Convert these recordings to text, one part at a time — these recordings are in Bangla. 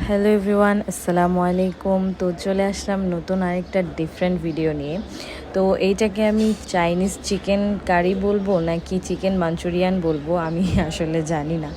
হ্যালো এভরিওয়ান, আসসালামু আলাইকুম। তো চলে আসলাম নতুন আরেকটা ডিফারেন্ট ভিডিও নিয়ে। তো এইটাকে আমি চাইনিজ চিকেন কারি বলবো নাকি চিকেন মাঞ্চুরিয়ান বলবো আমি আসলে জানি না।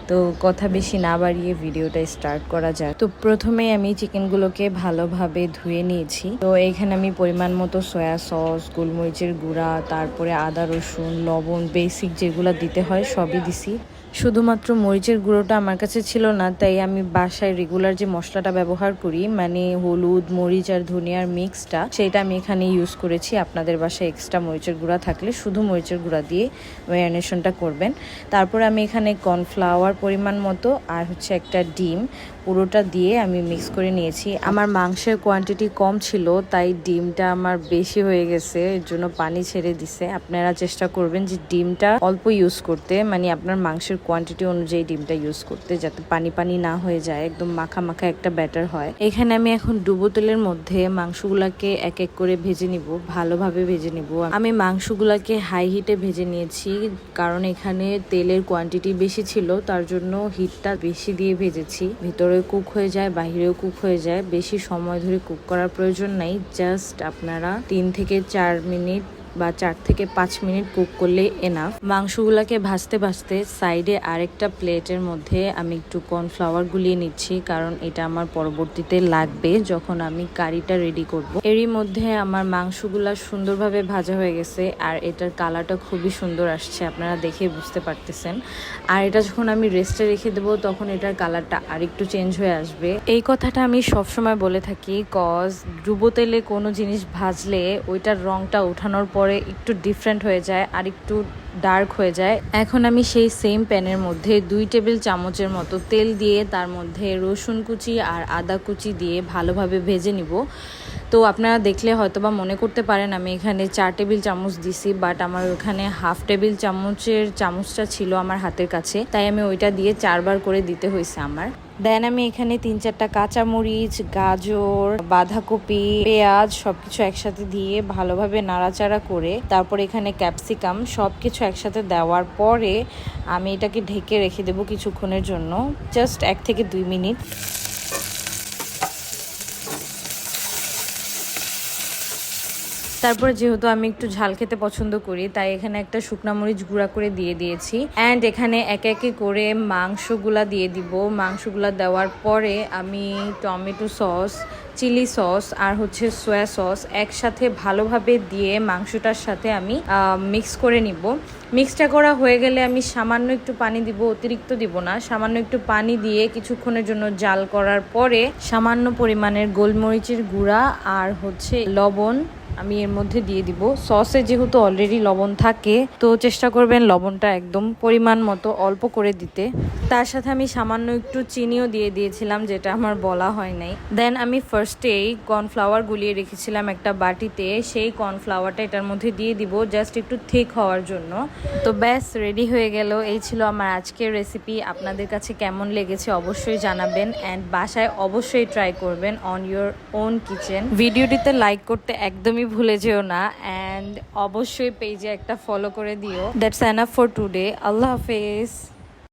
তো কথা বেশি না বাড়িয়ে ভিডিওটা স্টার্ট করা যায়। তো প্রথমেই আমি চিকেনগুলোকে ভালোভাবে ধুয়ে নিয়েছি। তো এখানে আমি পরিমাণ মতো সয়া সস, গোলমরিচের গুঁড়া, তারপরে আদা রসুন, লবণ, বেসিক যেগুলো দিতে হয় সবই দিছি। শুধুমাত্র মরিচের গুঁড়োটা আমার কাছে ছিল না, তাই আমি বাসায় রেগুলার যে মশলাটা ব্যবহার করি, মানে হলুদ, মরিচ আর ধনিয়ার মিক্সটা, সেটা আমি এখানে ইউজ করেছি। আপনাদের বাসায় এক্সট্রা মরিচের গুঁড়া থাকলে শুধু মরিচের গুঁড়া দিয়ে ম্যারিনেশনটা করবেন। তারপরে আমি এখানে কর্নফ্লাওয়ার পরিমাণ মতো আর হচ্ছে একটা ডিম, পুরোটা দিয়ে আমি মিক্স করে নিয়েছি। আমার মাংসের কোয়ান্টিটি কম ছিল, তাই ডিমটা আমার বেশি হয়ে গেছে, এর জন্য পানি ছেড়ে দিছে। আপনারা চেষ্টা করবেন যে ডিমটা অল্প ইউজ করতে, মানে আপনার মাংসের কোয়ান্টিটি অনুযায়ী ডিমটা ইউজ করতে, যাতে পানি পানি না হয়ে যায়, একদম মাখা মাখা একটা ব্যাটার হয়। এখানে আমি এখন ডুবো তেলের মধ্যে মাংসগুলাকে এক এক করে ভেজে নিব, ভালোভাবে ভেজে নিব। আমি মাংসগুলাকে হাই হিটে ভেজে নিয়েছি, কারণ এখানে তেলের কোয়ান্টিটি বেশি ছিল, তার জন্য হিটটা বেশি দিয়ে ভেজেছি। ভিতরে কুক হয়ে যায়, বাহিরেও কুক হয়ে যায়। বেশি সময় ধরে কুক করার প্রয়োজন নাই, জাস্ট আপনারা 3 থেকে 4 মিনিট বা 4 থেকে 5 মিনিট কুক করলে এনাফ। মাংসগুলাকে ভাজতে ভাজতে সাইডে আরেকটা প্লেটের মধ্যে আমি একটু কর্নফ্লাওয়ার গুলিয়ে নিচ্ছি, কারণ এটা আমার পরবর্তীতে লাগবে যখন আমি কারিটা রেডি করব। এরই মধ্যে আমার মাংসগুলা সুন্দরভাবে ভাজা হয়ে গেছে, আর এটার কালারটা খুবই সুন্দর আসছে, আপনারা দেখে বুঝতে পারতেছেন। আর এটা যখন আমি রেস্টে রেখে দেবো, তখন এটার কালারটা আরেকটু চেঞ্জ হয়ে আসবে। এই কথাটা আমি সবসময় বলে থাকি, কজ ডুবো তেলে কোনো জিনিস ভাজলে ওইটার রংটা ওঠানোর পরে একটু ডিফারেন্ট হয়ে যায়, আর একটু ডার্ক হয়ে যায়। এখন আমি সেই সেম প্যানের মধ্যে 2 টেবিল চামচের মতো তেল দিয়ে তার মধ্যে রসুন কুচি আর আদা কুচি দিয়ে ভালোভাবে ভেজে নিব। তো আপনারা দেখলে হয়তোবা মনে করতে পারেন আমি এখানে 4 টেবিল চামচ দিছি, বাট আমার ওখানে হাফ টেবিল চামচের চামচটা ছিল আমার হাতের কাছে, তাই আমি ওইটা দিয়ে 4 বার করে দিতে হয়েছে আমার। দেন আমি এখানে 3-4টা কাঁচামরিচ, গাজর, বাঁধাকপি, পেঁয়াজ সবকিছু একসাথে দিয়ে ভালোভাবে নাড়াচাড়া করে, তারপর এখানে ক্যাপসিকাম সবকিছু একসাথে দেওয়ার পরে আমি এটাকে ঢেকে রেখে দেবো কিছুক্ষণের জন্য, জাস্ট 1 থেকে 2 মিনিট। তারপরে যেহেতু আমি একটু ঝাল খেতে পছন্দ করি, তাই এখানে একটা শুকনা মরিচ গুঁড়া করে দিয়ে দিয়েছি। অ্যান্ড এখানে একে একে করে মাংসগুলা দিয়ে দিব। মাংসগুলা দেওয়ার পরে আমি টমেটো সস, চিলি সস আর হচ্ছে সয়া সস একসাথে ভালোভাবে দিয়ে মাংসটার সাথে আমি মিক্স করে নিব। মিক্সটা করা হয়ে গেলে আমি সামান্য একটু পানি দিব, অতিরিক্ত দিব না, সামান্য একটু পানি দিয়ে কিছুক্ষণের জন্য জাল করার পরে সামান্য পরিমাণের গোলমরিচের গুঁড়া আর হচ্ছে লবণ আমি এর মধ্যে দিয়ে দিব। সসে যেহেতু অলরেডি লবণ থাকে, তো চেষ্টা করবেন লবণটা একদম পরিমাণ মতো অল্প করে দিতে। তার সাথে আমি সামান্য একটু চিনিও দিয়ে দিয়েছিলাম, যেটা আমার বলা হয় নাই। দেন আমি ফার্স্টেই কর্নফ্লাওয়ার গুলিয়ে রেখেছিলাম একটা বাটিতে, সেই কর্নফ্লাওয়ারটা এটার মধ্যে দিয়ে দিব, জাস্ট একটু থিক হওয়ার জন্য। তো ব্যাস রেডি হয়ে গেল। এই ছিল আমার আজকের রেসিপি। আপনাদের কাছে কেমন লেগেছে অবশ্যই জানাবেন, অ্যান্ড বাসায় অবশ্যই ট্রাই করবেন অন ইউর ওন কিচেন। ভিডিওটিতে লাইক করতে একদমই ভুলে যেও না, অ্যান্ড অবশ্যই পেজে একটা ফলো করে দিও। That's enough for today. আল্লাহ হাফেজ।